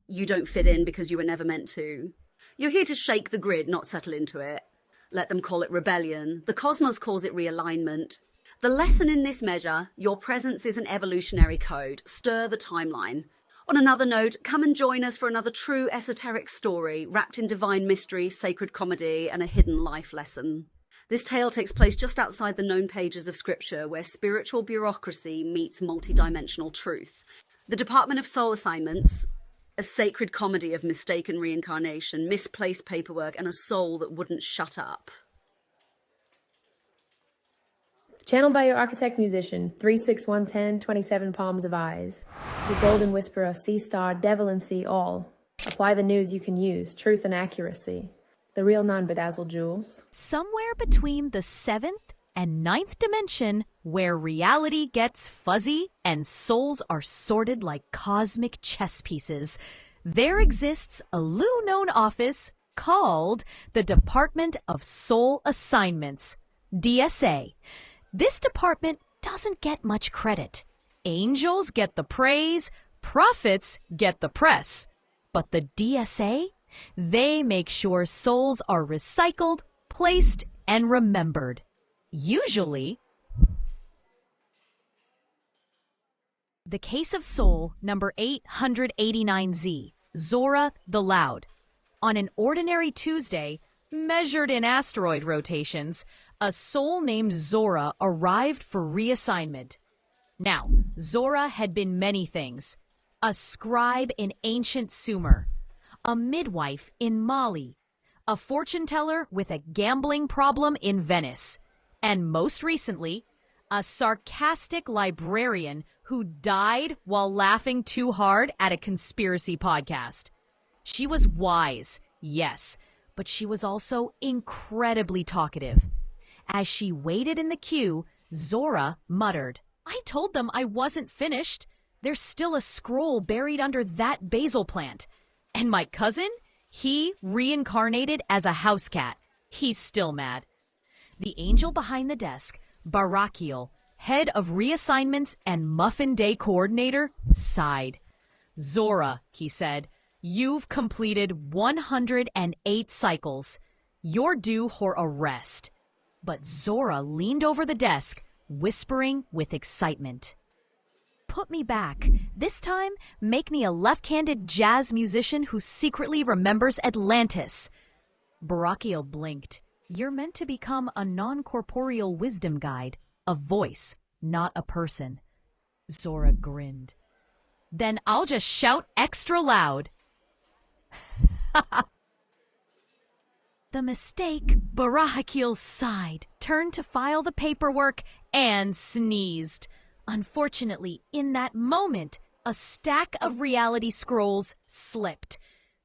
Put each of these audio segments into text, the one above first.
You don't fit in because you were never meant to. You're here to shake the grid, not settle into it. Let them call it rebellion. The cosmos calls it realignment. The lesson in this measure, your presence is an evolutionary code. Stir the timeline. On another note, come and join us for another true esoteric story, wrapped in divine mystery, sacred comedy, and a hidden life lesson. This tale takes place just outside the known pages of scripture, where spiritual bureaucracy meets multidimensional truth. The Department of Soul Assignments, a sacred comedy of mistaken reincarnation, misplaced paperwork, and a soul that wouldn't shut up. Channeled by your architect musician, 36110, 27 palms of eyes. The golden whisperer, sea star, devil and sea all. Apply the news you can use, truth and accuracy. The real non-bedazzled jewels. Somewhere between the 7th and 9th dimension, where reality gets fuzzy and souls are sorted like cosmic chess pieces, there exists a Lu-known office called the Department of Soul Assignments, DSA. This department doesn't get much credit. Angels get the praise, prophets get the press. But the DSA, they make sure souls are recycled, placed, and remembered. Usually, the case of soul number 889Z, Zora the Loud. On an ordinary Tuesday, measured in asteroid rotations, a soul named Zora arrived for reassignment. Now, Zora had been many things. A scribe in ancient Sumer, a midwife in Mali, a fortune teller with a gambling problem in Venice, and most recently, a sarcastic librarian who died while laughing too hard at a conspiracy podcast. She was wise, yes, but she was also incredibly talkative. As she waited in the queue, Zora muttered, "I told them I wasn't finished. There's still a scroll buried under that basil plant. And my cousin? He reincarnated as a house cat. He's still mad." The angel behind the desk, Barakiel, head of reassignments and Muffin Day coordinator, sighed. "Zora," he said, "you've completed 108 cycles. You're due for a rest." But Zora leaned over the desk, whispering with excitement. "Put me back. This time, make me a left-handed jazz musician who secretly remembers Atlantis." Barakiel blinked. "You're meant to become a non-corporeal wisdom guide, a voice, not a person." Zora grinned. "Then I'll just shout extra loud." The mistake, Barakiel sighed, turned to file the paperwork, and sneezed. Unfortunately, in that moment, a stack of reality scrolls slipped.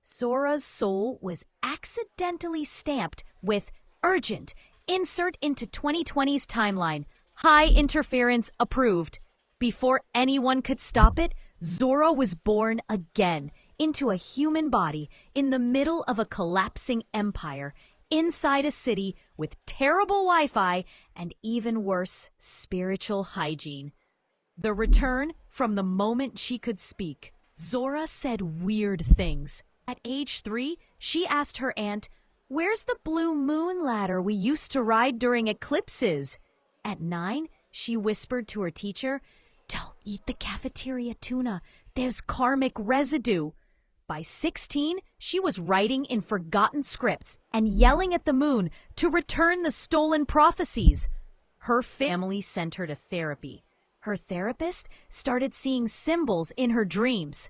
Zora's soul was accidentally stamped with "Urgent, insert into 2020's timeline. High interference approved." Before anyone could stop it, Zora was born again into a human body in the middle of a collapsing empire, inside a city with terrible Wi-Fi and even worse spiritual hygiene. The return from the moment she could speak. Zora said weird things. At age 3, she asked her aunt, "Where's the blue moon ladder we used to ride during eclipses?" At 9, she whispered to her teacher, "Don't eat the cafeteria tuna. There's karmic residue." By 16, she was writing in forgotten scripts and yelling at the moon to return the stolen prophecies. Her family sent her to therapy. Her therapist started seeing symbols in her dreams.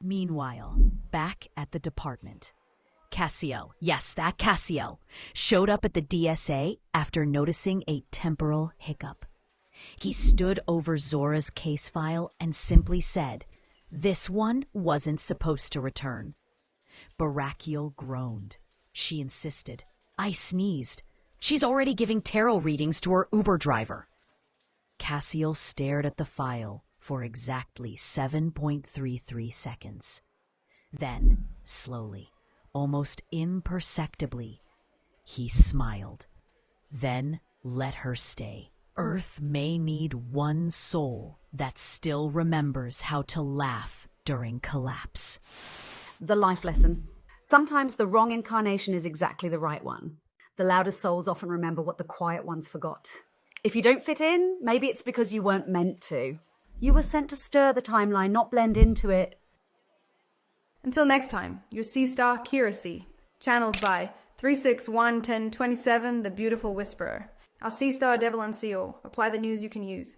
Meanwhile, back at the department, Cassio, yes, that Cassio, showed up at the DSA after noticing a temporal hiccup. He stood over Zora's case file and simply said, "This one wasn't supposed to return." Barakiel groaned. She insisted. "I sneezed. She's already giving tarot readings to her Uber driver." Cassio stared at the file for exactly 7.33 seconds. Then, slowly, almost imperceptibly, he smiled. Then let her stay. Earth may need one soul that still remembers how to laugh during collapse. The life lesson. Sometimes the wrong incarnation is exactly the right one. The loudest souls often remember what the quiet ones forgot. If you don't fit in, maybe it's because you weren't meant to. You were sent to stir the timeline, not blend into it. Until next time, your C-Star Curacy, channeled by 3611027, the Beautiful Whisperer. Our C-Star Devil and CO. Apply the news you can use.